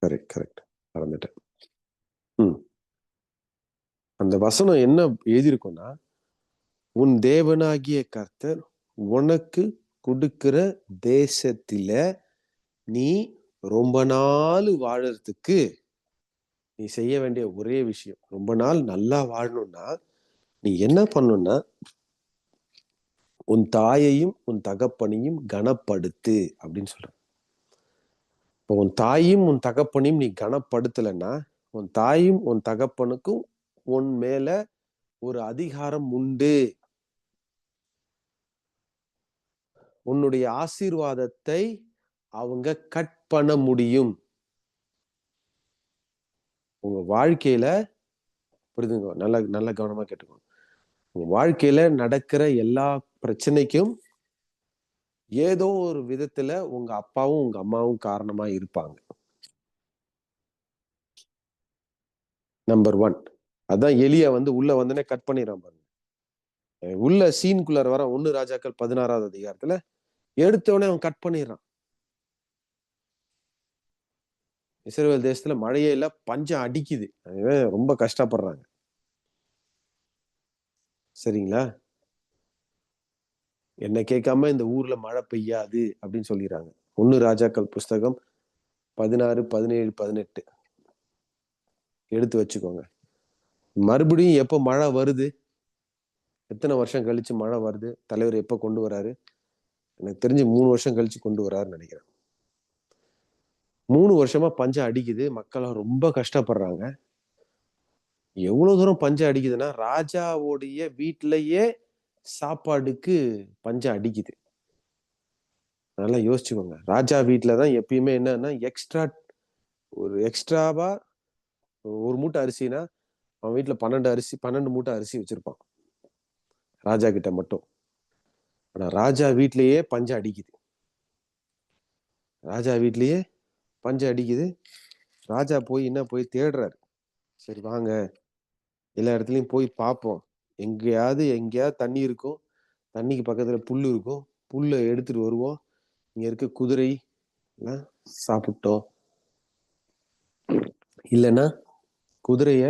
Correct correct, மறந்துட்டேன். அந்த வசனம் என்ன எழுதியிருக்கும்னா, உன் தேவனாகிய கர்த்தர் உனக்கு கொடுக்கிற தேசத்தில நீ ரொம்ப நாள் வாழறதுக்கு நீ செய்ய வேண்டிய ஒரே விஷயம், ரொம்ப நாள் நல்லா வாழணும்னா நீ என்ன பண்ணணும்னா, உன் தாயையும் உன் தகப்பனையும் கனப்படுத்து அப்படின்னு சொல்ற. இப்போ உன் தாயும் உன் தகப்பனையும் நீ கனப்படுத்தலைன்னா, உன் தாயும் உன் தகப்பனுக்கும் உன் மேல ஒரு அதிகாரம் உண்டு. உன்னுடைய ஆசீர்வாதத்தை அவங்க கட் பண்ண முடியும். உங்க வாழ்க்கையில, புரியுதுங்க, நல்ல நல்ல கவனமா கேட்டுக்கோங்க. உங்க வாழ்க்கையில நடக்கிற எல்லா பிரச்சனைக்கும் ஏதோ ஒரு விதத்துல உங்க அப்பாவும் உங்க அம்மாவும் காரணமா இருப்பாங்க. நம்பர் 1. அதான் எலியா உள்ள வந்தனே கட் பண்ணிடுறான் பாருங்க. உள்ள சீனுக்குள்ளார வர 1 ராஜாக்கள் 16வது அதிகாரத்துல எடுத்தவனே அவன் கட் பண்ணிடுறான். இஸ்ரவேல் தேசத்துல மழையே இல்ல, பஞ்சம் அடிக்குது, ரொம்ப கஷ்டப்படுறாங்க. சரிங்களா? என்ன கேட்காம இந்த ஊர்ல மழை பெய்யாது அப்படின்னு சொல்லிடுறாங்க. 1 ராஜாக்கள் புஸ்தகம் 16, 17, 18 எடுத்து வச்சுக்கோங்க. மறுபடியும் எப்போ மழை வருது, எத்தனை வருஷம் கழிச்சு மழை வருது, தலைவர் எப்ப கொண்டு வராரு? எனக்கு தெரிஞ்சு 3 வருஷம் கழிச்சு கொண்டு வராருன்னு நினைக்கிறேன். 3 வருஷமா பஞ்சம் அடிக்குது, மக்கள் ரொம்ப கஷ்டப்படுறாங்க. எவ்வளவு தூரம் பஞ்சம் அடிக்குதுன்னா, ராஜாவுடைய வீட்டிலேயே சாப்பாடுக்கு பஞ்சம் அடிக்குது. நல்லா யோசிச்சுக்கோங்க. ராஜா வீட்டுலதான் எப்பயுமே என்னன்னா, எக்ஸ்ட்ராவா 1 மூட்டை அரிசினா அவன் வீட்டுல 12 மூட்டை அரிசி வச்சிருப்பான், ராஜா கிட்ட மட்டும். ஆனா ராஜா வீட்லயே பஞ்சம் அடிக்குது. ராஜா வீட்லயே பஞ்சம் அடிக்குது. ராஜா போய் தேடுறாரு. சரி வாங்க, எல்லா இடத்துலயும் போய் பார்ப்போம், எங்கேயாவது தண்ணி இருக்கும், தண்ணிக்கு பக்கத்துல புல்லு இருக்கும், புல்லை எடுத்துட்டு வருவோம், இங்க இருக்க குதிரை எல்லாம் சாப்பிட்டோம், இல்லைன்னா குதிரைய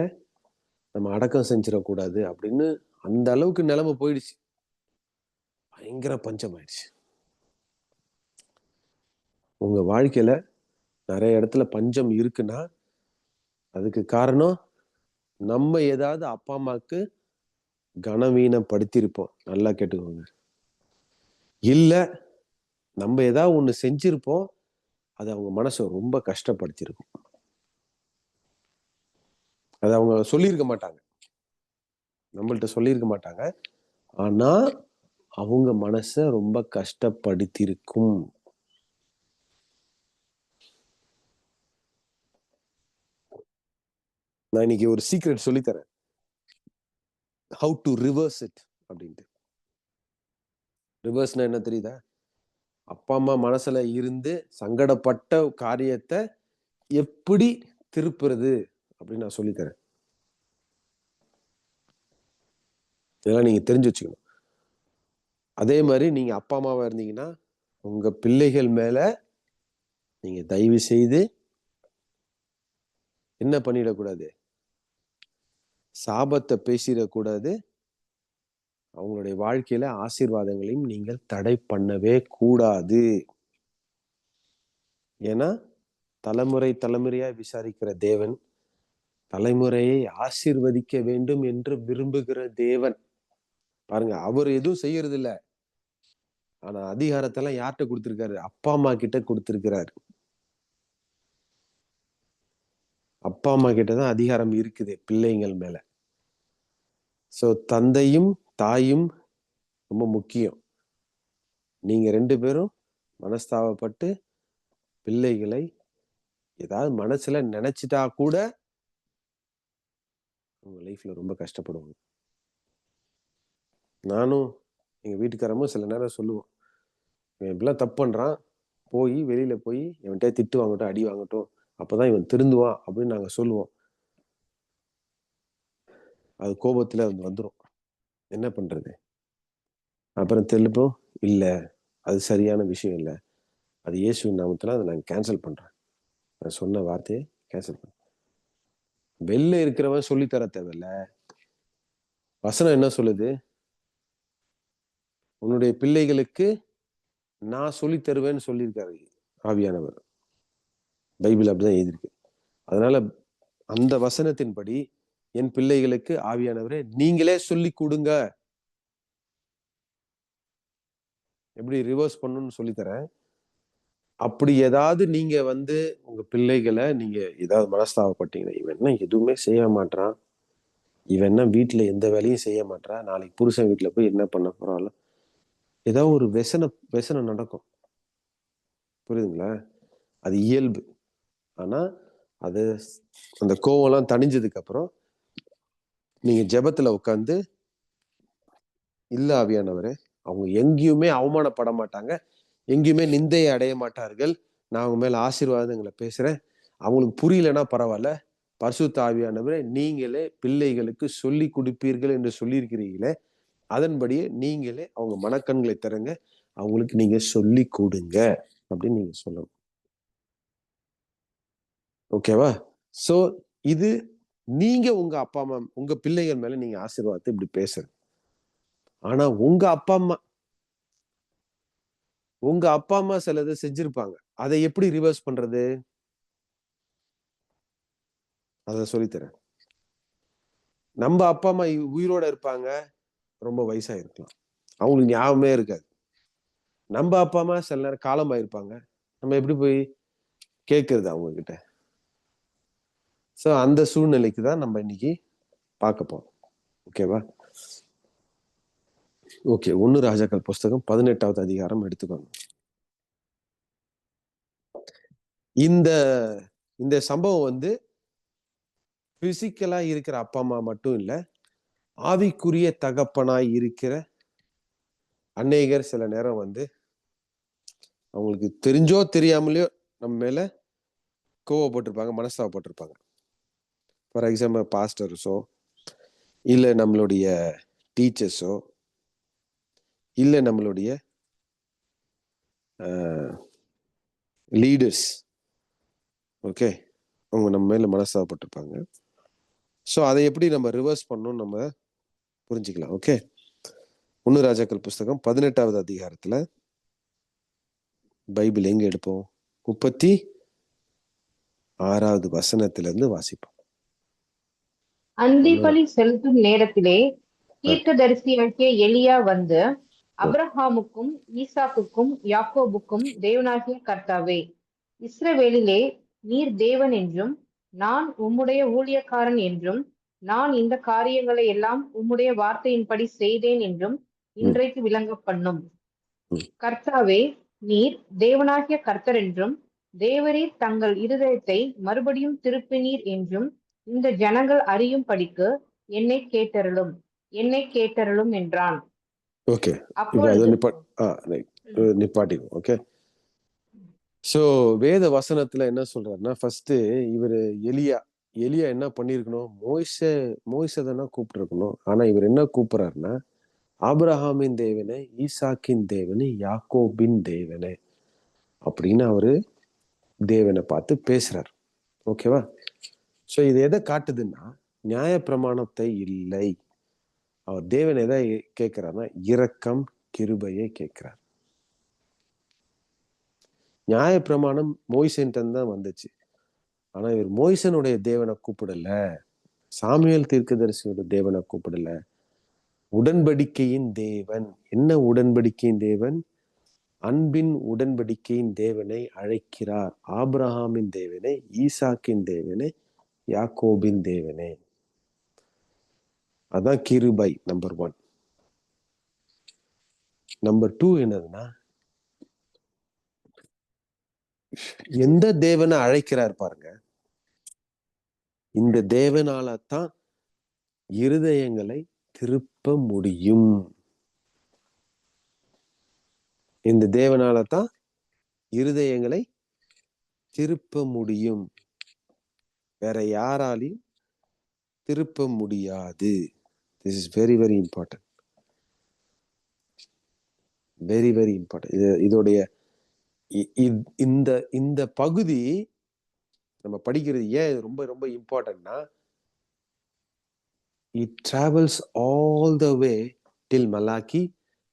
நம்ம அடக்கம் செஞ்சிடக்கூடாது அப்படின்னு அந்த அளவுக்கு நிலைமை போயிடுச்சு. பயங்கர பஞ்சம் ஆயிடுச்சு. உங்க வாழ்க்கையில நிறைய இடத்துல பஞ்சம் இருக்குன்னா அதுக்கு காரணம் நம்ம ஏதாவது அப்பா அம்மாவுக்கு கனவீனப்படுத்தியிருப்போம். நல்லா கேட்டுக்கோங்க. இல்ல நம்ம ஏதாவது ஒண்ணு செஞ்சிருப்போம், அது அவங்க மனசை ரொம்ப கஷ்டப்படுத்தியிருக்கும். அது அவங்க சொல்லியிருக்க மாட்டாங்க, நம்மள்ட்ட சொல்லியிருக்க மாட்டாங்க, ஆனா அவங்க மனசை ரொம்ப கஷ்டப்படுத்தியிருக்கும். நான் இன்னைக்கு ஒரு சீக்ரெட் சொல்லித்தரேன், ஹவு டு ரிவர்ஸ் இட் அப்படின்ட்டு. ரிவர்ஸ்னா என்ன தெரியுதா? அப்பா அம்மா மனசுல இருந்து சங்கடப்பட்ட காரியத்தை எப்படி திருப்புறது அப்படின்னு நான் சொல்லித்தரேன். இதெல்லாம் நீங்க தெரிஞ்சு வச்சுக்கணும். அதே மாதிரி நீங்க அப்பா அம்மாவா இருந்தீங்கன்னா உங்க பிள்ளைகள் மேல நீங்க தயவு செய்து என்ன பண்ணிடக்கூடாது, சாபத்தை பேசிடக்கூடாது, அவங்களுடைய வாழ்க்கையில ஆசீர்வாதங்களையும் நீங்கள் தடை பண்ணவே கூடாது. ஏன்னா தலைமுறை தலைமுறையா விசாரிக்கிற தேவன் தலைமுறையை ஆசீர்வதிக்க வேண்டும் என்று விரும்புகிற தேவன். பாருங்க, அவர் எதுவும் செய்யறது இல்ல, ஆனா அதிகாரத்தெல்லாம் யார்கிட்ட கொடுத்திருக்காரு? அப்பா அம்மா கிட்ட கொடுத்திருக்கிறாரு. அப்பா அம்மா கிட்டதான் அதிகாரம் இருக்குது பிள்ளைங்கள் மேல. சோ தந்தையும் தாயும் ரொம்ப முக்கியம். நீங்க 2 பேரும் மனஸ்தாபப்பட்டு பிள்ளைகளை ஏதாவது மனசுல நினைச்சிட்டா கூட உங்க லைஃப்ல ரொம்ப கஷ்டப்படுவாங்க. நானும் எங்க வீட்டுக்காரமும் சில நேரம் சொல்லுவோம், இவன் இப்படிலாம் தப்பு பண்றான், வெளியில போய் இவன்கிட்ட திட்டு வாங்கட்டும், அடி வாங்கட்டும், அப்பதான் இவன் திருந்துவான் அப்படின்னு நாங்க சொல்லுவோம். அது கோபத்துல வந்துடும். என்ன பண்றது? அப்புறம் திருப்போம், இல்ல அது சரியான விஷயம் இல்ல, அது இயேசுவின் நாமத்துல அதை நாங்க கேன்சல் பண்றேன், நான் சொன்ன வார்த்தையை கேன்சல் பண்ண. வெளில இருக்கிறவன் சொல்லித்தர தேவையில்ல. வசனம் என்ன சொல்லுது? உன்னுடைய பிள்ளைகளுக்கு நான் சொல்லி தருவேன்னு சொல்லியிருக்காரு ஆவியானவர். பைபிள் அப்படிதான் எழுதியிருக்கு. அதனால அந்த வசனத்தின்படி என் பிள்ளைகளுக்கு ஆவியானவரே நீங்களே சொல்லி கொடுங்க. எப்படி ரிவர்ஸ் பண்ணணும்னு சொல்லித்தரேன். அப்படி ஏதாவது நீங்க உங்க பிள்ளைகளை நீங்க ஏதாவது மனஸ்தாபப்பட்டீங்கன்னா, இவன் என்ன எதுவுமே செய்ய மாட்டான், இவன் என்ன வீட்டுல எந்த வேலையும் செய்ய மாட்டான், நாளைக்கு புருஷன் வீட்டுல போய் என்ன பண்ண போறாள், ஏதாவது ஒரு व्यசனம் நடக்கும். புரியுதுங்களா? அது இயல்பு. ஆனா அது அந்த கோவம்லாம் தணிஞ்சதுக்கு அப்புறம் நீங்க ஜெபத்துல உட்காந்து, இல்ல ஆவியானவரே, அவங்க எங்கேயுமே அவமானப்பட மாட்டாங்க, எங்கேயுமே நிந்தையை அடைய மாட்டார்கள், நான் அவங்க மேல ஆசீர்வாதங்களை பேசுறேன், அவங்களுக்கு புரியலன்னா பரவாயில்ல, பரிசுத்த ஆவியானவரே நீங்களே பிள்ளைகளுக்கு சொல்லி கொடுப்பீர்கள் என்று சொல்லியிருக்கிறீங்களே, அதன்படியே நீங்களே அவங்க மனக்கண்களை தருங்க, அவங்களுக்கு நீங்க சொல்லி கொடுங்க அப்படின்னு நீங்க சொல்லணும். ஓகேவா? சோ இது நீங்க உங்க அப்பா அம்மா உங்க பிள்ளைகள் மேல நீங்க ஆசீர்வாதத்தை இப்படி பேசுறது. ஆனா உங்க அப்பா அம்மா சிலதை செஞ்சிருப்பாங்க. அதை எப்படி ரிவர்ஸ் பண்றது? அதை சொல்லித்தரேன். நம்ம அப்பா அம்மா உயிரோட இருப்பாங்க, ரொம்ப வயசா இருக்கலாம், அவங்களுக்கு ஞாபகமே இருக்காது. நம்ம அப்பா அம்மா சில நேரம் காலமாயிருப்பாங்க, நம்ம எப்படி போய் கேட்கறது அவங்க கிட்ட? சோ அந்த சூழ்நிலைக்கு தான் நம்ம இன்னைக்கு பார்க்க போறோம். ஓகேவா? ஓகே, 1 ராஜாக்கள் புஸ்தகம் 18வது அதிகாரம் எடுத்துக்கோங்க. இந்த இந்த சம்பவம் பிசிக்கலா இருக்கிற அப்பா அம்மா மட்டும் இல்ல, ஆவிக்குரிய தகப்பனாய் இருக்கிற அநேகர் சில நேரம் அவங்களுக்கு தெரிஞ்சோ தெரியாமலையோ நம்ம மேல கோவப்பட்டிருப்பாங்க, மனஸ்தாபப்பட்டிருப்பாங்க. ஃபார் எக்ஸாம்பிள் பாஸ்டர்ஸோ, இல்ல நம்மளுடைய டீச்சர்ஸோ, இல்ல நம்மளுடைய லீடர்ஸ். ஓகே, அவங்க நம்ம மேல மனஸ்தாபப்பட்டிருப்பாங்க. ஸோ அதை எப்படி நம்ம ரிவர்ஸ் பண்ணணும் நம்ம புரிஞ்சுக்கலாம். ஓகே, 1 ராஜாக்கள் புஸ்தகம் 18வது அதிகாரத்துல பைபிள் எங்க எடுப்போம்? 36வது வசனத்துல இருந்து வாசிப்போம். அந்திபலி செலுத்தும் நேரத்திலே தீர்க்கதரிசியாகிய எலியா அபிரஹாமுக்கும் ஈசாக்குக்கும் யாக்கோபுக்கும் தேவனாகிய கர்த்தாவே, இஸ்ரவேலிலே நீர் தேவன் என்றும் நான் உம்முடைய ஊழியக்காரன் என்றும் நான் இந்த காரியங்களை எல்லாம் உம்முடைய வார்த்தையின்படி செய்தேன் என்றும் இன்றைக்கு விளங்க பண்ணும். கர்த்தாவே, நீர் தேவனாகிய கர்த்தர் என்றும் தேவரீர் தங்கள் இருதயத்தை மறுபடியும் திருப்பினீர் என்றும் இந்த ஜனங்கள் அறியும் படிக்கு என்னை கேட்டருளும் என்றான். ஓகே, நிப்பாட்டிக்கும். ஓகே, சோ வேத வசனத்துல என்ன சொல்றாருன்னா, ஃபர்ஸ்ட் இவரு எலியா என்ன பண்ணிருக்கணும்? மோய்சதானா கூப்பிட்டு இருக்கணும். ஆனா இவர் என்ன கூப்பிடுறாருன்னா, ஆபிரஹாமின் தேவனே, ஈசாக்கின் தேவனே, யாக்கோபின் தேவனே அப்படின்னு அவரு தேவனை பார்த்து பேசுறார். ஓகேவா? சோ இது எதை காட்டுதுன்னா, நியாய பிரமாணத்தை இல்லை, அவர் தேவன் எதை கேட்கிறார்னா இரக்கம் கிருபையை கேட்கிறார். நியாய பிரமாணம் மோய்சன் தான் வந்துச்சு. ஆனா இவர் மோய்சனுடைய தேவனை கூப்பிடல, சாமுவேல் தீர்க்கதரிசியோட தேவனை கூப்பிடல, உடன்படிக்கையின் தேவன். என்ன உடன்படிக்கையின் தேவன்? அன்பின் உடன்படிக்கையின் தேவனை அழைக்கிறார். ஆபிரஹாமின் தேவனே, ஈசாக்கின் தேவனே, யாக்கோபின் தேவனே. அதான் கிருபை நம்பர் 1. நம்பர் 2 என்னதுன்னா, எந்த தேவனை அழைக்கிறார் பாருங்க. இந்த தேவனால தான் இருதயங்களை திருப்ப முடியும். இந்த தேவனால தான் இருதயங்களை திருப்ப முடியும். வேற யாராலையும் திருப்ப முடியாது. This is very very important, very very important. இதோடைய இந்த பகுதி நம்ம படிக்கிறது ஏன் ரொம்ப ரொம்ப இம்பார்ட்டன்ட்னா, it travels all the way till Malachi,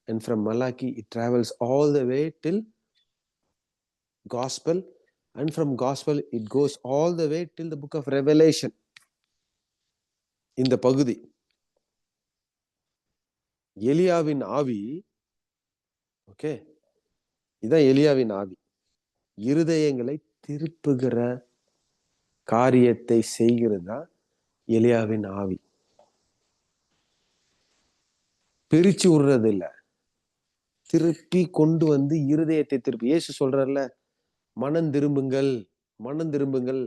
and from Malachi it travels all the way till gospel, and from gospel it goes all the way till the book of Revelation. இந்த பகுதி எலியாவின் ஆவி. ஓகே, இதான் எலியாவின் ஆவி. இருதயங்களை திருப்புகிற காரியத்தை செய்கிறது தான் எலியாவின் ஆவி. பிரிச்சு விடுறது இல்ல, திருப்பி கொண்டு வந்து இருதயத்தை திருப்பி. இயேசு சொல்றாருல, மனம் திரும்புங்கள், மனம் திரும்புங்கள்,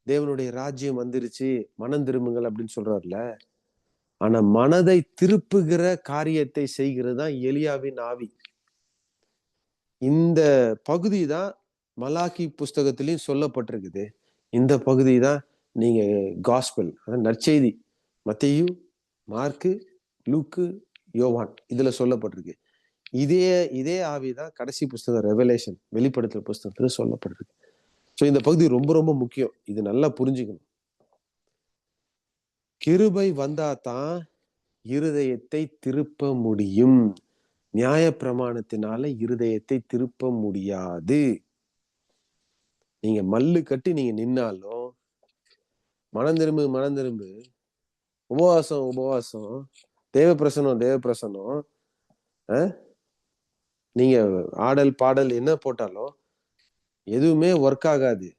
தேவனுடைய ராஜ்யம் வந்துருச்சு, மனம் திரும்புங்கள் அப்படின்னு சொல்றாருல. ஆனா மனதை திருப்புகிற காரியத்தை செய்கிறது தான் எலியாவின் ஆவி. இந்த பகுதி தான் மலாக்கி புஸ்தகத்திலையும் சொல்லப்பட்டிருக்குது. இந்த பகுதி தான் நீங்க காஸ்பல், நற்செய்தி, மத்தேயு, மார்க்கு, லூக்கு, யோவான் இதுல சொல்லப்பட்டிருக்கு. இதே ஆவிதான் கடைசி புஸ்தகம் ரெவலேஷன், வெளிப்படுத்துற புஸ்தகத்துல சொல்லப்பட்டிருக்கு. ஸோ இந்த பகுதி ரொம்ப ரொம்ப முக்கியம், இது நல்லா புரிஞ்சுக்கணும். கிருபை வந்தாதான் இருதயத்தை திருப்ப முடியும். நியாய பிரமாணத்தினால இருதயத்தை திருப்ப முடியாது. நீங்க மல்லு கட்டி நீங்க நின்னாலும், மனம் திரும்பு, உபவாசம், தேவப்பிரசனம், நீங்க ஆடல் பாடல் என்ன போட்டாலும் எதுவுமே ஒர்க் ஆகாது.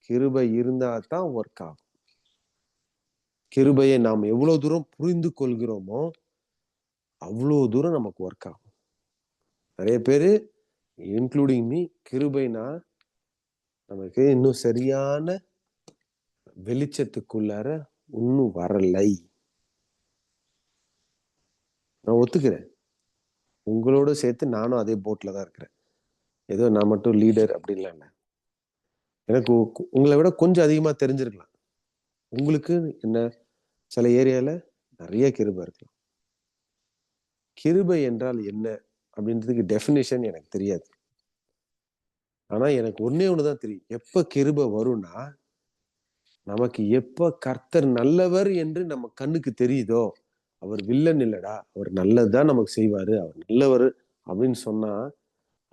கிருபை இருந்தா தான் ஒர்க் ஆகும். கிருபையை நாம் எவ்வளவு தூரம் புரிந்து கொள்கிறோமோ அவ்வளவு தூரம் நமக்கு ஒர்க் ஆகும். நிறைய பேரு இன்க்ளூடிங் மீ, கிருபைனா நமக்கு இன்னும் சரியான வெளிச்சத்துக்குள்ளார இன்னும் வரலை. நான் ஒத்துக்கிறேன், உங்களோட சேர்த்து நானும் அதே போட்ல தான் இருக்கிறேன். ஏதோ நான் மட்டும் லீடர் அப்படின்லாம் இல்லை. எனக்கு உங்களை விட கொஞ்சம் அதிகமா தெரிஞ்சிருக்கலாம். உங்களுக்கு என்ன, சில ஏரியால நிறைய கிருபை இருக்கலாம். கிருபை என்றால் என்ன அப்படின்றதுக்கு டெஃபினிஷன் எனக்கு தெரியாது. ஆனா எனக்கு ஒன்னே ஒண்ணுதான் தெரியும், எப்ப கிருபை வரும்னா, நமக்கு எப்ப கர்த்தர் நல்லவர் என்று நம்ம கண்ணுக்கு தெரியுதோ, அவர் வில்லன் இல்லடா, அவர் நல்லதுதான் நமக்கு செய்வாரு, அவர் நல்லவர் அப்படின்னு சொன்னா,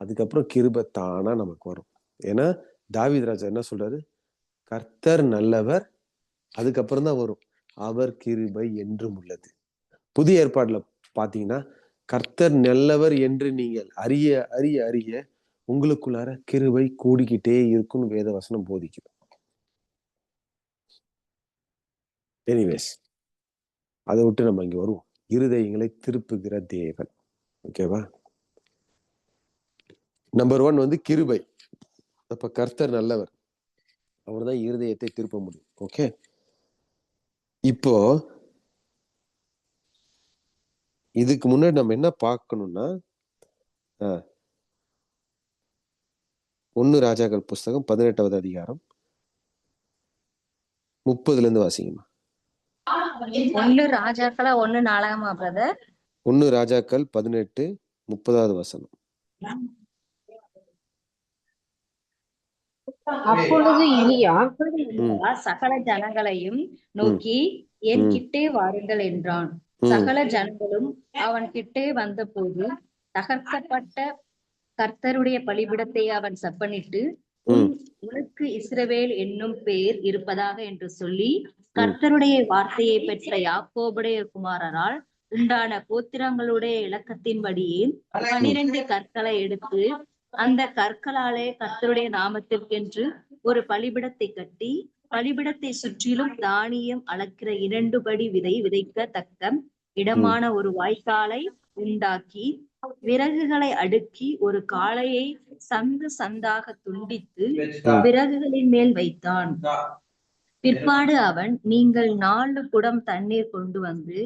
அதுக்கப்புறம் கிருபை தானா நமக்கு வரும். ஏன்னா தாவீது ராஜா என்ன சொல்றாரு, கர்த்தர் நல்லவர், அதுக்கப்புறம் தான் வரும் அவர் கிருபை என்றும் உள்ளது. புதிய ஏற்பாடுல பாத்தீங்கன்னா, கர்த்தர் நல்லவர் என்று நீங்கள் அறிய அறிய அறிய உங்களுக்குள்ளார கிருபை கூடிக்கிட்டே இருக்கும்னு வேத வசனம் போதிக்குது. எனிவேஸ், அதை விட்டு நம்ம இங்க வருவோம். இருதயங்களை திருப்புகிற தேவன். ஓகேவா? நம்பர் 1 வந்து கிருபை. அப்ப கர்த்தர் நல்லவர், அவர் தான் இருதயத்தை திருப்ப முடியும். ஓகே, இப்போ இதுக்கு முன்னாடி நம்ம என்ன பார்க்கணும்னா, 1 ராஜாக்கள் புஸ்தகம் 18வது அதிகாரம் 30ல இருந்து வாசிங்கம்மா. 1 ராஜாக்களா 1 நாளாகமா பிரதர்? 1 ராஜாக்கள் 18 30வது வசனம். அப்பொழுது எலியா சகல ஜனங்களையும் நோக்கி என் கிட்டே வாருங்கள் என்றான். சகல ஜனங்களும் அவன் கிட்டே வந்த போது தகர்க்கப்பட்ட கர்த்தருடைய பலிபீடத்தை அவன் செப்பனிட்டு, உனக்கு இஸ்ரவேல் என்னும் பேர் இருப்பதாக என்று சொல்லி, கர்த்தருடைய வார்த்தையை பெற்ற யாக்கோபுடைய குமாரரால் உண்டான கோத்திரங்களுடைய இலக்கத்தின்படியே 12 கற்களை எடுத்து, அந்த கற்களாலே கர்த்தருடைய நாமத்திற்கென்று ஒரு பலிபீடத்தை கட்டி, பலிபீடத்தை சுற்றிலும் தானியம் அளக்கிற 2 படி விதை விதைக்கத்தக்க இடமான ஒரு வாய்க்காலை உண்டாக்கி, விறகுகளை அடுக்கி ஒரு காளையை சந்து சந்தாக துண்டித்து விறகுகளின் மேல் வைத்தான். பிற்பாடு அவன், நீங்கள் 4 குடம் தண்ணீர் கொண்டு வந்து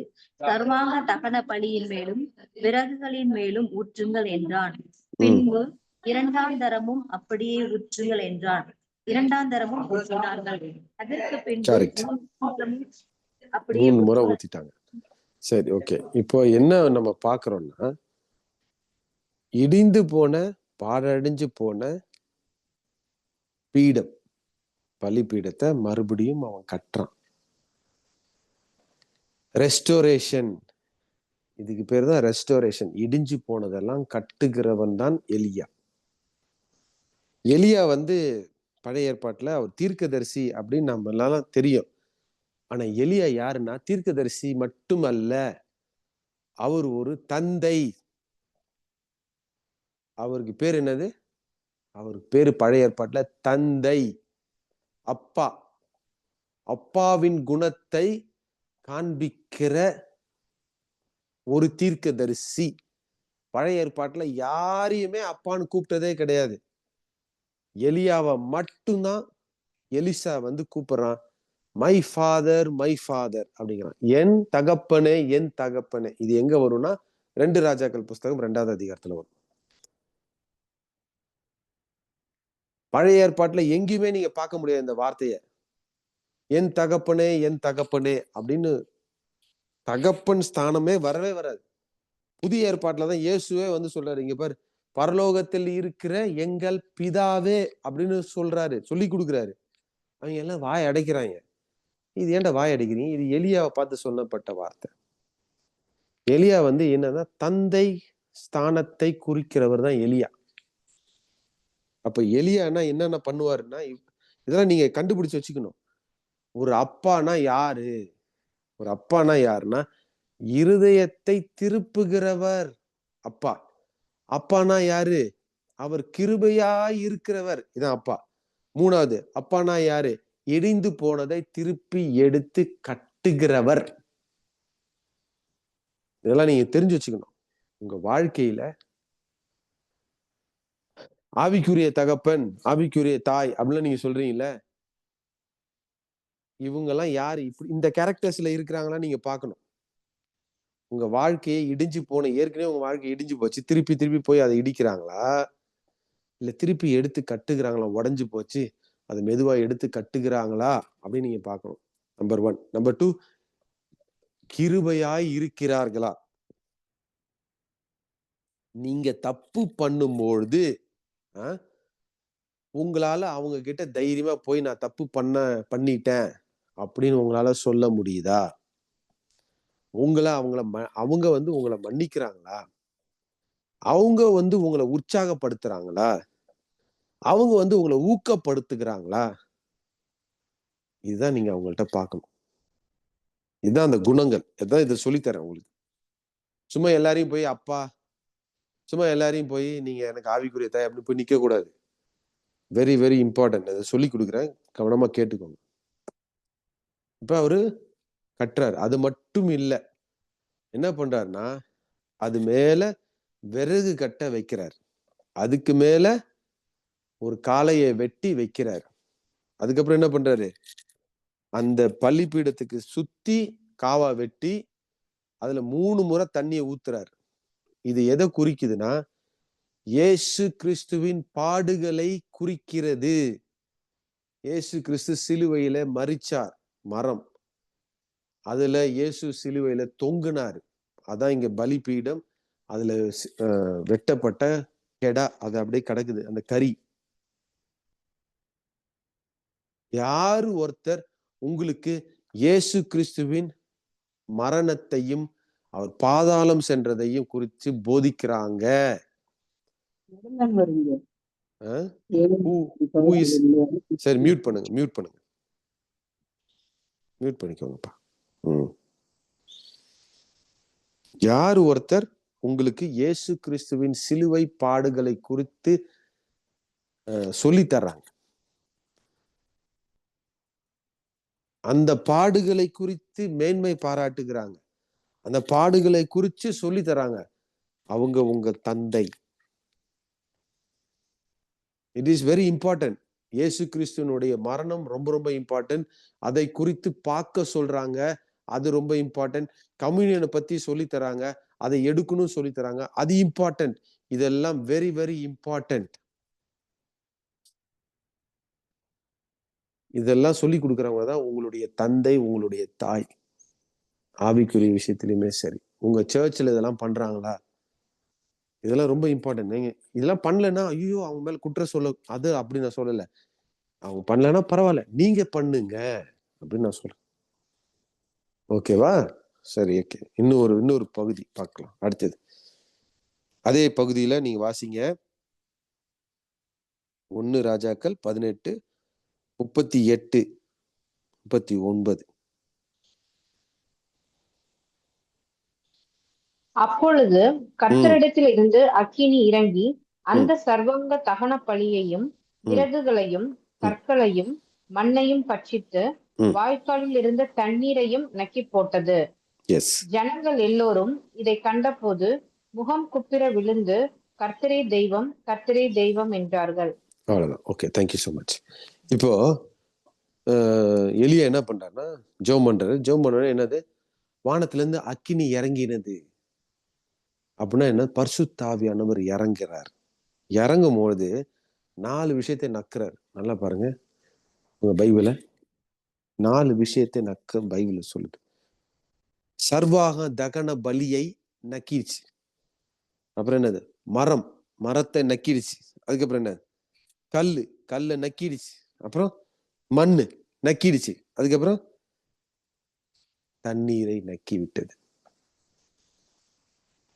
சர்வாங்க தகன பலியின் மேலும் விறகுகளின் மேலும் ஊற்றுங்கள் என்றான். பின்பு 2ஆம் தரமும் அப்படியே ஊற்றுங்கள் என்றான். 2ஆம் தரமும் ஊற்றினார்கள். அதற்கு பின்பு அப்படியே 3 முறை ஊத்திட்டாங்க. சரி, ஓகே. இப்போ என்ன நம்ம பாக்குறோம்னா, இடிந்து போன, பாழடைஞ்சு போன பீடம், பலிபீடத்தை மறுபடியும் அவன் கட்டுறான். ரெஸ்டோரேஷன், இதுக்கு பேர் தான் ரெஸ்டோரேஷன். இடிஞ்சு போனதெல்லாம் கட்டுகிறவன் தான் எலியா. எலியா வந்து பழைய ஏற்பாட்டுல அவர் தீர்க்கதரிசி அப்படின்னு நம்ம எல்லாம் தெரியும். ஆனா எலியா யாருன்னா தீர்க்கதரிசி மட்டுமல்ல, அவர் ஒரு தந்தை. அவருக்கு பேர் என்னது? அவருக்கு பேரு பழைய ஏற்பாட்டுல தந்தை, அப்பா. அப்பாவின் குணத்தை காண்பிக்கிற ஒரு தீர்க்கதரிசி. பழைய ஏற்பாட்டுல யாரையுமே அப்பான்னு கூப்பிட்டதே கிடையாது. எலியாவை மட்டும்தான் எலிசா வந்து கூப்பிடுறான், மை ஃபாதர் மை ஃபாதர் அப்படிங்கிறான். என் தகப்பனே என் தகப்பனே. இது எங்க வரும்னா 2 ராஜாக்கள் புஸ்தகம் 2வது அதிகாரத்துல வரும். பழைய ஏற்பாட்டுல எங்கேயுமே நீங்க பார்க்க முடியாது இந்த வார்த்தைய, என் தகப்பனே என் தகப்பனே அப்படின்னு. தகப்பன் ஸ்தானமே வரவே வராது. புதிய ஏற்பாட்டுலதான் இயேசுவே வந்து சொல்றாரு, இங்க பாரு, பரலோகத்தில் இருக்கிற எங்கள் பிதாவே அப்படின்னு சொல்றாரு, சொல்லி கொடுக்குறாரு. அவங்க எல்லாம் வாய் அடைக்கிறாங்க. இது ஏன்டா வாய் அடைக்கிறீங்க? இது எலியாவை பார்த்து சொல்லப்பட்ட வார்த்தை. எலியா வந்து என்னன்னா தந்தை ஸ்தானத்தை குறிக்கிறவர் தான் எலியா. அப்ப எலியானா என்னென்ன பண்ணுவாருன்னா, இதெல்லாம் நீங்க கண்டுபிடிச்சு வச்சுக்கணும். ஒரு அப்பானா யாரு? ஒரு அப்பானா யாருன்னா இருதயத்தை திருப்புகிறவர் அப்பா. அப்பானா யாரு? அவர் கிருபையாய் இருக்கிறவர், இதான் அப்பா. 3வது அப்பானா யாரு? இடிந்து போனதை திருப்பி எடுத்து கட்டுகிறவர். இதெல்லாம் நீங்க தெரிஞ்சு வச்சுக்கணும். உங்க வாழ்க்கையில ஆவிக்குரிய தகப்பன், ஆவிக்குரிய தாய் அப்படிலாம் நீங்க சொல்றீங்கல்ல, இவங்க எல்லாம் யாரு? இப்படி இந்த கேரக்டர்ஸ்ல இருக்கிறாங்களா நீங்க பார்க்கணும். உங்க வாழ்க்கையை இடிஞ்சு போன, ஏற்கனவே உங்க வாழ்க்கை இடிஞ்சு போச்சு, திருப்பி திருப்பி போய் அதை இடிக்கிறாங்களா, இல்ல திருப்பி எடுத்து கட்டுகிறாங்களா? உடைஞ்சு போச்சு, அதை மெதுவா எடுத்து கட்டுகிறாங்களா அப்படின்னு நீங்க பார்க்கணும். நம்பர் 1. நம்பர் 2, கிருபையாய் இருக்கிறார்களா? நீங்க தப்பு பண்ணும்பொழுது உங்களால அவங்க கிட்ட தைரியமா போய் நான் தப்பு பண்ணிட்டேன் அப்படின்னு உங்களால சொல்ல முடியுதா? அவங்க வந்து உங்களை மன்னிக்கிறாங்களா? அவங்க வந்து உங்களை உற்சாகப்படுத்துறாங்களா? அவங்க வந்து உங்களை ஊக்கப்படுத்துகிறாங்களா? இதுதான் நீங்க அவங்கள்ட்ட பார்க்கணும். இதுதான் அந்த குணங்கள். இதான் இதை சொல்லித்தரேன் உங்களுக்கு. சும்மா எல்லாரையும் போய் அப்பா, சும்மா எல்லாரையும் போய் நீங்க எனக்கு ஆவிக்குரிய தாய் அப்படின்னு போய் நிக்க கூடாது. Very very important. அதை சொல்லி கொடுக்குறேன், கவனமா கேட்டுக்கோங்க. இப்ப அவரு கட்டுறாரு. அது மட்டும் இல்ல, என்ன பண்றாருன்னா அது மேல விறகு கட்ட வைக்கிறார். அதுக்கு மேல ஒரு காளையை வெட்டி வைக்கிறார். அதுக்கப்புறம் என்ன பண்றாரு? அந்த பலிபீடத்துக்கு சுத்தி காவா வெட்டி அதுல 3 முறை தண்ணியை ஊத்துறாரு. இது எதை குறிக்குதுன்னா இயேசு கிறிஸ்துவின் பாடுகளை குறிக்கிறது. இயேசு கிறிஸ்து சிலுவையில மரிச்சார், மரம். அதுல இயேசு சிலுவையில தொங்குனாரு. அதான் இங்க பலிபீடம். அதுல வெட்டப்பட்ட கெடா அது அப்படியே கிடக்குது, அந்த கறி. யாரு ஒருத்தர் உங்களுக்கு இயேசு கிறிஸ்துவின் மரணத்தையும் அவர் பாதாளம் சென்றதையும் குறித்து போதிக்கிறாங்க? சரி, மியூட் பண்ணிக்கோங்கப்பா. யாரு ஒருத்தர் உங்களுக்கு இயேசு கிறிஸ்துவின் சிலுவை பாடுகளை குறித்து சொல்லி தர்றாங்க? அந்த பாடுகளை குறித்து மேன்மை பாராட்டுகிறாங்க, அந்த பாடுகளை குறித்து சொல்லி தராங்க, அவங்க உங்க தந்தை. It is very important. இயேசு கிறிஸ்துவனுடைய மரணம் ரொம்ப ரொம்ப இம்பார்ட்டன்ட். அதை குறித்து பார்க்க சொல்றாங்க, அது ரொம்ப இம்பார்ட்டன்ட். கம்யூனியனை பத்தி சொல்லி தராங்க, அதை எடுக்கணும் சொல்லி தராங்க, அது இம்பார்ட்டன்ட். இதெல்லாம் வெரி வெரி இம்பார்ட்டன்ட். இதெல்லாம் சொல்லி கொடுக்குறவங்க தான் உங்களுடைய தந்தை, உங்களுடைய தாய். ஆவிக்குரிய விஷயத்திலுமே சரி. உங்க சர்ச்சில் இதெல்லாம் பண்றாங்களா? இதெல்லாம் ரொம்ப இம்பார்ட்டன்ட். நீங்க இதெல்லாம் பண்ணலன்னா ஐயோ அவங்க மேல குற்றம் சொல்ல, அது அப்படி நான் சொல்லல. அவங்க பண்ணலன்னா பரவாயில்ல, நீங்க பண்ணுங்க அப்படின்னு நான் சொல்றேன். ஓகேவா? சரி, ஓகே. இன்னொரு பகுதி பார்க்கலாம் அடுத்தது. அதே பகுதியில நீங்க வாசிங்க. 1 ராஜாக்கள் 18 38 39. அப்பொழுது கர்த்தரிடத்தில் இருந்து அக்கினி இறங்கி அந்த சர்வாங்க தகன பலியையும் விறகுகளையும் கற்களையும் மண்ணையும் பட்சித்து வாய்க்காலில் இருந்த தண்ணீரையும் நக்கி போட்டது. ஜனங்கள் எல்லோரும் இதை கண்டபோது முகம் குப்பிர விழுந்து கர்த்தரே தெய்வம், கர்த்தரே தெய்வம் என்றார்கள். அவ்வளவுதான். Okay, thank you so much. இப்போ எலியா என்ன பண்றாருன்னா ஜெபம் பண்றாரு. ஜெபம் பண்ண என்னது? வானத்துல இருந்து அக்கினி இறங்கினது அப்படின்னா என்ன? பரிசுத்த ஆவியானவர் இறங்குறார். இறங்கும் பொழுது 4 விஷயத்தை நக்குறாரு. நல்லா பாருங்க, உங்க பைபிள 4 விஷயத்தை நக்க பைபிள் சொல்லுது. சர்வாக தகன பலியை நக்கிடுச்சு. அப்புறம் என்னது? மரத்தை நக்கிடுச்சு. அதுக்கப்புறம் என்ன? கல்லை நக்கிடுச்சு. அப்புறம் மண்ணு நக்கிடுச்சு. அதுக்கப்புறம் தண்ணீரை நக்கி விட்டது.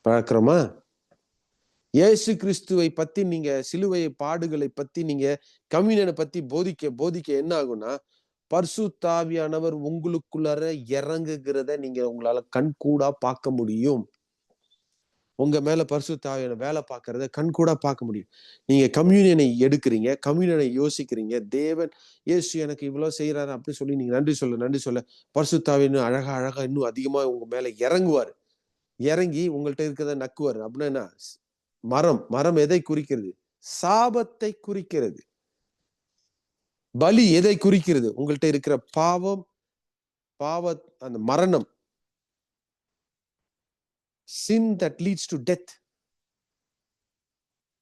பார்க்கிறோமா? இயேசு கிறிஸ்துவை பத்தி நீங்க சிலுவை பாடுகளை பத்தி நீங்க கம்யூனியனை பத்தி போதிக்க என்ன ஆகும்னா, பரிசுத்த ஆவியானவர் உங்களுக்குள்ளார இறங்குகிறத நீங்க உங்களால கண்கூடா பார்க்க முடியும். உங்க மேல பரிசுத்த ஆவியானவர் வேலை பார்க்கறத கண்கூடா பார்க்க முடியும். நீங்க கம்யூனியனை எடுக்கிறீங்க, கம்யூனியனை யோசிக்கிறீங்க. தேவன் இயேசு எனக்கு இவ்வளவு செய்யறாரு அப்படி சொல்லி நீங்க நன்றி சொல்ல பரிசுத்த ஆவியானவர் அழகா இன்னும் அதிகமா உங்க மேல இறங்குவாரு. இறங்கி உங்கள்கிட்ட இருக்கிறத நக்குவாரு. அப்படின்னா என்ன? மரம் எதை குறிக்கிறது? சாபத்தை குறிக்கிறது. பலி எதை குறிக்கிறது? உங்கள்கிட்ட இருக்கிற பாவ அந்த மரணம், sin that leads to death,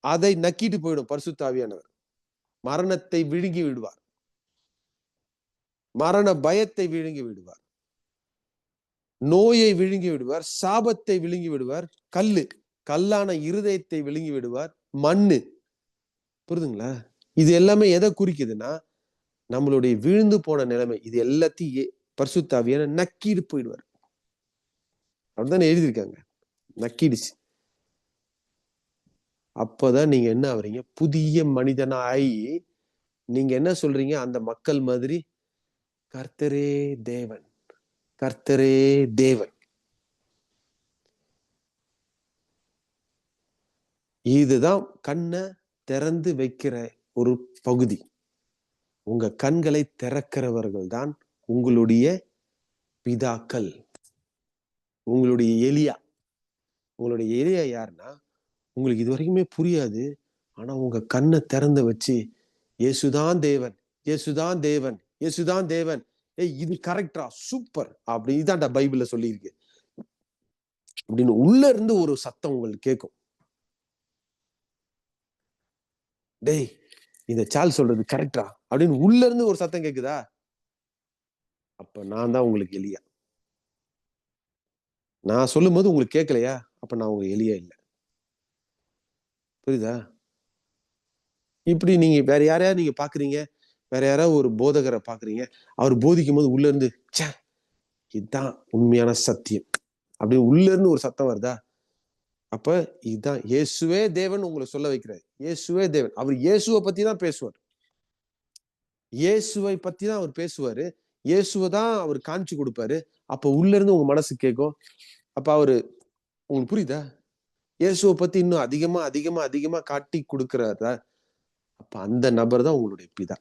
அதை நக்கிட்டு போயிடும் பரிசுத்த ஆவியானவர். மரணத்தை விழுங்கி விடுவார். மரண பயத்தை விழுங்கி விடுவார். நோயை விழுங்கி விடுவார். சாபத்தை விழுங்கி விடுவார். கல்லான இருதயத்தை விழுங்கி விடுவார். மண்ணு. புரியுதுங்களா? இது எல்லாமே எதை குறிக்குதுன்னா நம்மளுடைய விழுந்து போன நிலைமை. இது எல்லாத்தையும் பரிசுத்த ஆவியானவர் நக்கிட்டு போயிடுவார். அப்படித்தானே எழுதியிருக்காங்க. நக்கிடுச்சு. அப்பதான் நீங்க என்ன ஆவறீங்க? புதிய மனிதனாய் நீங்க என்ன சொல்றீங்க? அந்த மக்கள் மாதிரி கர்த்தரே தேவன், கர்த்தரே தேவன். இதுதான் கண்ணை திறந்து வைக்கிற ஒரு பகுதி. உங்க கண்களை திறக்கிறவர்கள் தான் உங்களுடைய பிதாக்கள். உங்களுடைய எலியா. உங்களுடைய எலியா யாருன்னா, உங்களுக்கு இது வரைக்குமே புரியாது. ஆனா உங்க கண்ணை திறந்து வச்சு இயேசுதான் தேவன், இயேசுதான் தேவன், இயேசுதான் தேவன், இது கரெக்டா, சூப்பர் அப்படி இதான்டா பைபிள்ல சொல்லியிருக்கு அப்படின்னு உள்ள இருந்து ஒரு சத்தம் உங்களுக்கு கேட்கும். டேய், இந்த சால் சொல்றது கரெக்டா அப்படின்னு உள்ள இருந்து ஒரு சத்தம் கேக்குதா? அப்ப நான் தான் உங்களுக்கு எலியா. நான் சொல்லும் போது உங்களுக்கு கேட்கலையா? அப்ப நான் உங்க எலியா இல்லை. புரியுதா? இப்படி நீங்க வேற யாரையாவது நீங்க பாக்குறீங்க, வேற யாராவது ஒரு போதகரை பாக்குறீங்க, அவர் போதிக்கும் போது உள்ள இருந்து இதுதான் உண்மையான சத்தியம் அப்படின்னு உள்ள இருந்து ஒரு சத்தம் வருதா? அப்ப இதுதான் இயேசுவே தேவன் உங்களை சொல்ல வைக்கிறார். இயேசுவே தேவன். அவர் இயேசுவை பத்தி தான் பேசுவார். இயேசுவை பத்தி தான் அவர் பேசுவாரு. இயேசுவை தான் அவர் காமிச்சு கொடுப்பாரு. அப்ப உள்ள இருந்து உங்க மனசு கேட்கும். அப்ப அவரு உங்களுக்கு புரியுதா? இயேசுவை பத்தி இன்னும் அதிகமா அதிகமா அதிகமா காட்டி கொடுக்கிறாரா? அப்ப அந்த நபர் தான் உங்களுடைய பிதா.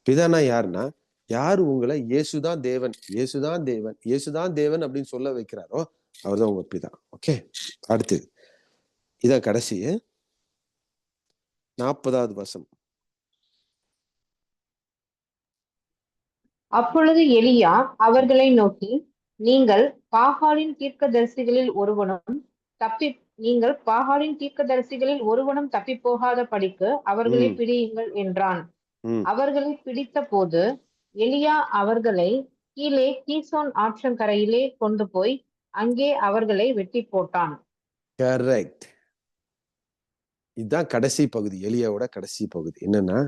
பிதானா யாருன்னா, யாரு உங்களை இயேசுதான் தேவன், இயேசுதான் தேவன், இயேசுதான் தேவன் அப்படின்னு சொல்ல வைக்கிறாரோ அவர்தான் உங்க பிதா. ஓகே, அடுத்தது இதான் கடைசி 40வது வசனம். அப்பொழுது எலியா அவர்களை நோக்கி, நீங்கள் பாகாலின் தீர்க்கதரிசிகளில் ஒருவனும் தப்பி போகாத படிக்கு அவர்களை பிடியுங்கள் என்றான். அவர்களை பிடித்த போது எலியா அவர்களை கீழே கீசோன் ஆற்றங்கரையிலே கொண்டு போய் அங்கே அவர்களை வெட்டி போட்டான். கரெக்ட். இதுதான் கடைசி பகுதி, எலியாவோட கடைசி பகுதி. என்னன்னா,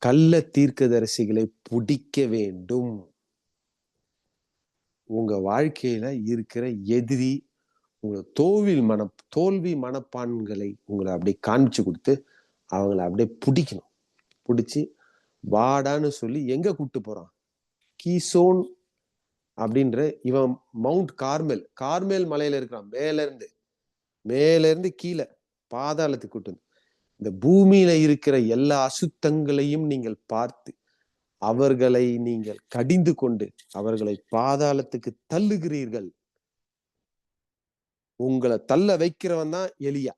கள்ள தீர்க்கதரிசிகளை பிடிக்க வேண்டும். உங்க வாழ்க்கையில இருக்கிற எதிரி, உங்களை தோல்வி மனப்பான்களை உங்களை அப்படியே காமிச்சு கொடுத்து அவங்கள அப்படியே பிடிக்கணும். பிடிச்சி வாடான்னு சொல்லி எங்க கூப்பிட்டு போறான்? கீசோன் அப்படின்ற இவன் மவுண்ட் கார்மேல் மலையில இருக்கிறான். மேல இருந்து கீழே பாதாளத்துக்கு கூட்டு. இந்த பூமியில இருக்கிற எல்லா அசுத்தங்களையும் நீங்கள் பார்த்து அவர்களை நீங்கள் கடிந்து கொண்டு அவர்களை பாதாளத்துக்கு தள்ளுகிறீர்கள். உங்களை தள்ள வைக்கிறவன் தான் எலியா.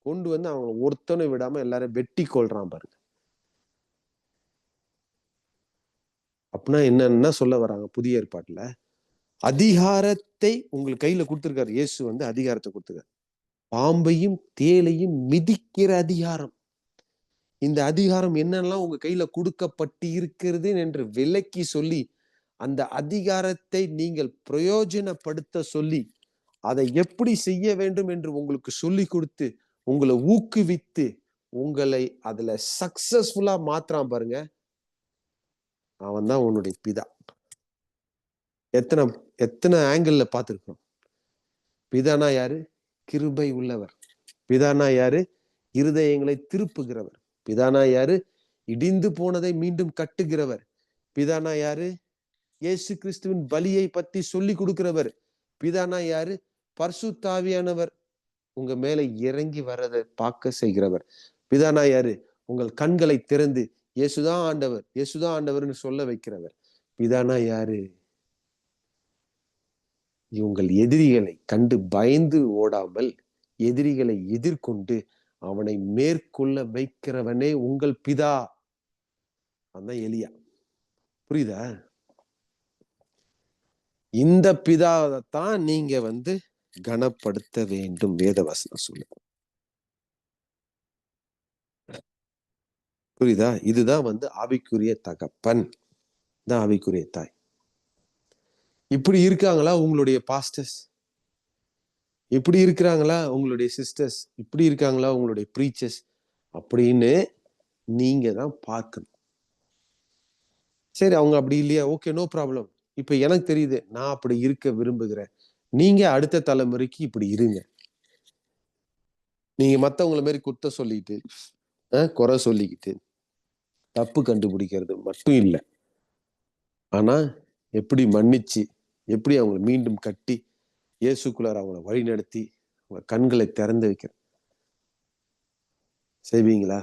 கொண்டு வந்து அவங்க ஒருத்தனை விடாம எல்லாரும் வெட்டி கொள்றான் பாருங்க. அப்படின்னா என்னன்னா சொல்ல வராங்க புதிய ஏற்பாட்டுல? அதிகாரத்தை உங்களுக்கு கையில கொடுத்திருக்காரு. இயேசு வந்து அதிகாரத்தை கொடுத்திருக்காரு. பாம்பையும் தேலையும் மிதிக்கிற அதிகாரம். இந்த அதிகாரம் என்னெல்லாம் உங்க கையில கொடுக்கப்பட்டு இருக்கிறது என்று விளக்கி சொல்லி அந்த அதிகாரத்தை நீங்கள் பிரயோஜனப்படுத்த சொல்லி அதை எப்படி செய்ய வேண்டும் என்று உங்களுக்கு சொல்லி கொடுத்து உங்களை ஊக்குவித்து உங்களை அதுல சக்சஸ்ஃபுல்லா மாத்துறான் பாருங்க. அவன் தான் உன்னுடைய பிதா. எத்தனை ஆங்கிள் பார்த்திருக்கோம். பிதானா யாரு? கிருபை உள்ளவர். பிதானா யாரு? இருதயங்களை திருப்புகிறவர். பிதானா யாரு? இடிந்து போனதை மீண்டும் கட்டுகிறவர். பிதானா யாரு? இயேசு கிறிஸ்துவின் பலியை பத்தி சொல்லி கொடுக்கிறவர். பிதானா யாரு? பரிசுத்த ஆவியானவர் உங்க மேல இறங்கி வரதை பார்க்க செய்கிறவர். பிதானா யாரு? உங்கள் கண்களை திறந்து இயேசுதான் ஆண்டவர், இயேசுதான் ஆண்டவர்னு சொல்ல வைக்கிறவர். பிதானா யாரு? உங்கள் எதிரிகளை கண்டு பயந்து ஓடாமல் எதிரிகளை எதிர்கொண்டு அவனை மேற்கொள்ள வைக்கிறவனே உங்கள் பிதா. அதான் எலியா. புரியுதா? இந்த பிதாவைத்தான் நீங்க வந்து கனப்படுத்த வேண்டும். வேதவசனம் சொல்லு. புரியுதா? இதுதான் வந்து ஆவிக்குரிய தகப்பன், தான் ஆவிக்குரிய தாய். இப்படி இருக்காங்களா உங்களுடைய பாஸ்டர்ஸ்? இப்படி இருக்கிறாங்களா உங்களுடைய சிஸ்டர்ஸ்? இப்படி இருக்காங்களா உங்களுடைய ப்ரீச்சர்ஸ்? அப்படின்னு நீங்க தான் பார்க்கணும். சரி, அவங்க அப்படி இல்லையா? Okay, no problem. இப்ப எனக்கு தெரியுது, நான் அப்படி இருக்க விரும்புகிறேன். நீங்க அடுத்த தலைமுறைக்கு இப்படி இருங்க. நீங்க மத்தவங்களை மாதிரி குத்த சொல்லிட்டு குறை சொல்லிக்கிட்டு தப்பு கண்டுபிடிக்கிறது மட்டும் இல்லை. ஆனா எப்படி மன்னிச்சு எப்படி அவங்களை மீண்டும் கட்டி இயேசுக்குள்ளார அவங்களை வழி நடத்தி அவங்க கண்களை திறந்து வைக்கிற செய்வீங்களா?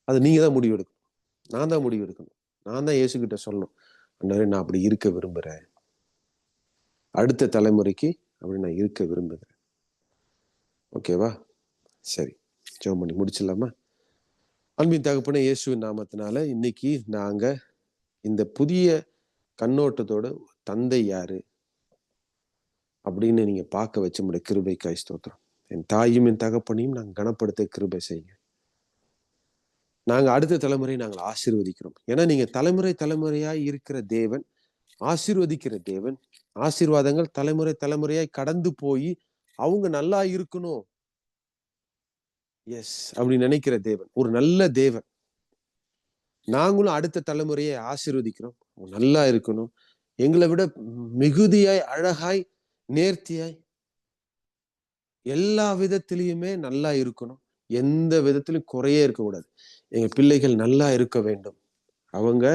அது நீங்க தான் முடிவு எடுக்கணும். நான் தான் முடிவு எடுக்கணும். நான் தான் இயேசு கிட்ட சொல்லணும், நான் அப்படி இருக்க விரும்புறேன், அடுத்த தலைமுறைக்கு அப்படி நான் இருக்க விரும்புகிறேன். ஓகேவா? சரி, ஜெபம் பண்ணி முடிச்சிடலாமா? அன்பின் தகப்பனே, இயேசுவின் நாமத்தினால இன்னைக்கு நாங்க இந்த புதிய கண்ணோட்டத்தோட தந்தை யாரு அப்படின்னு நீங்க பார்க்க வச்ச முடிய கிருபைக்காய் ஸ்தோத்திரம். என் தாயும் என் தகப்பனையும் நாங்கள் கனப்படுத்த கிருபை செய்யுங்க. நாங்க அடுத்த தலைமுறையை நாங்கள் ஆசீர்வதிக்கிறோம். ஏன்னா நீங்க தலைமுறையாய் இருக்கிற தேவன், ஆசீர்வதிக்கிற தேவன். ஆசீர்வாதங்கள் தலைமுறையாய் கடந்து போய் அவங்க நல்லா இருக்கணும், எஸ் அப்படி நினைக்கிற தேவன், ஒரு நல்ல தேவன். நாங்களும் அடுத்த தலைமுறையை ஆசீர்வதிக்கிறோம், நல்லா இருக்கணும், எங்களை விட மிகுதியாய் அழகாய் நேர்த்தியாய் எல்லா விதத்திலையுமே நல்லா இருக்கணும், எந்த விதத்திலும் குறையே இருக்கக்கூடாது. எங்க பிள்ளைகள் நல்லா இருக்க வேண்டும், அவங்க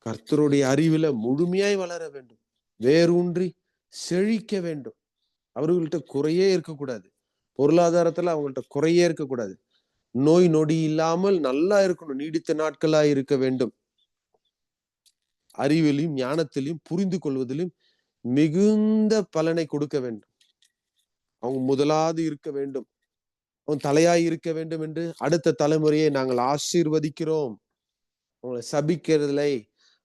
கர்த்தருடைய அறிவில முழுமையாய் வளர வேண்டும், வேரூன்றி செழிக்க வேண்டும், அவர்கள்ட்ட குறையே இருக்கக்கூடாது, பொருளாதாரத்துல அவங்கள்ட்ட குறையே இருக்கக்கூடாது, நோய் நொடி இல்லாமல் நல்லா இருக்கணும், நீடித்த நாட்களா இருக்க வேண்டும், அறிவிலையும் ஞானத்திலையும் புரிந்து கொள்வதிலும் மிகுந்த பலனை கொடுக்க வேண்டும், அவங்க முதலாவது இருக்க வேண்டும், அவன் தலையாய் இருக்க வேண்டும் என்று அடுத்த தலைமுறையை நாங்கள் ஆசீர்வதிக்கிறோம். அவங்களை சபிக்கிறதுல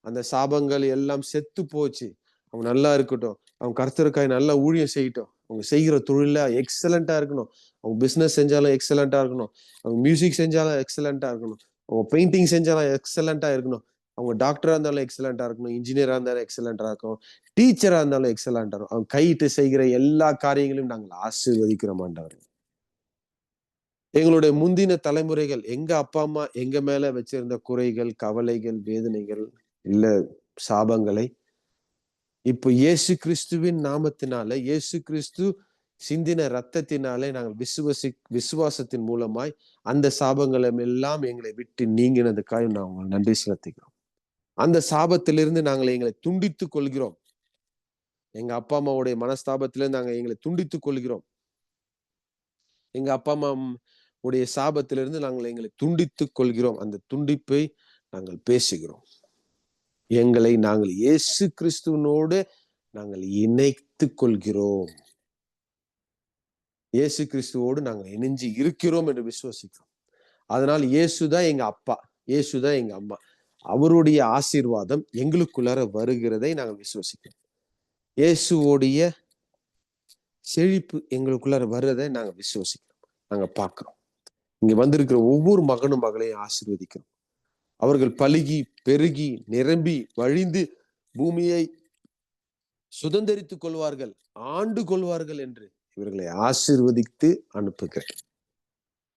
அந்த சாபங்கள் எல்லாம் செத்து போச்சு. அவங்க நல்லா இருக்கட்டும், அவங்க கர்த்தருக்காய் நல்லா ஊழியம் செய்யட்டும், அவங்க செய்கிற தொழில எக்ஸலண்டா இருக்கணும், அவங்க பிசினஸ் செஞ்சாலும் எக்ஸலண்டா இருக்கணும், அவங்க மியூசிக் செஞ்சாலும் எக்ஸலண்டா இருக்கணும், அவங்க பெயிண்டிங் செஞ்சாலும் எக்ஸலண்டா இருக்கணும், அவங்க டாக்டரா இருந்தாலும் எக்ஸலண்டா இருக்கணும், இன்ஜினியரா இருந்தாலும் எக்ஸலண்டா இருக்கும், டீச்சரா இருந்தாலும் எக்ஸலண்டா இருக்கும். அவங்க கையிட்டு செய்கிற எல்லா காரியங்களையும் நாங்கள் ஆசீர்வதிக்கிறோம் ஆண்டவரே. எங்களுடைய முந்தின தலைமுறைகள், எங்க அப்பா அம்மா எங்க மேல வச்சிருந்த குறைகள், கவலைகள், வேதனைகள், இல்ல சாபங்களை இப்ப இயேசு கிறிஸ்துவின் நாமத்தினால, இயேசு கிறிஸ்து சிந்தின ரத்தத்தினாலே நாங்கள் விசுவாசத்தின் மூலமாய் அந்த சாபங்களை எல்லாம் எங்களை விட்டு நீங்கினதுக்காக நாங்கள் நன்றி செலுத்துகிறோம். அந்த சாபத்திலிருந்து நாங்கள் எங்களை துண்டித்துக் கொள்கிறோம். எங்க அப்பா அம்மாவுடைய மனஸ்தாபத்திலிருந்து நாங்கள் எங்களை துண்டித்துக் கொள்கிறோம். எங்க அப்பா அம்மா உடைய சாபத்திலிருந்து நாங்கள் எங்களை துண்டித்துக் கொள்கிறோம். அந்த துண்டிப்பை நாங்கள் பேசுகிறோம். எங்களை நாங்கள் இயேசு கிறிஸ்துவனோடு நாங்கள் இணைத்துக் கொள்கிறோம். இயேசு கிறிஸ்துவோடு நாங்கள் இணைஞ்சு இருக்கிறோம் என்று விசுவாசிக்கிறோம். அதனால் இயேசுதான் எங்க அப்பா, இயேசுதான் எங்க அம்மா. அவருடைய ஆசீர்வாதம் எங்களுக்குள்ளார வருகிறதை நாங்கள் விசுவாசிக்கிறோம். இயேசுவோடைய செழிப்பு எங்களுக்குள்ளார வருவதை நாங்கள் விசுவாசிக்கிறோம். நாங்க பார்க்கிறோம். இங்க வந்திருக்கிற ஒவ்வொரு மகனும் மகளையும் ஆசீர்வதிக்கிறோம். அவர்கள் பலுகி பெருகி நிரம்பி வழிந்து பூமியை சுதந்திரித்துக் கொள்வார்கள், ஆண்டு கொள்வார்கள் என்று இவர்களை ஆசீர்வதித்து அனுப்புகிறேன்.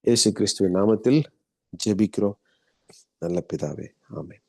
இயேசு கிறிஸ்துவின் நாமத்தில் ஜெபிக்கிறோம் நல்ல பிதாவே, ஆமென்.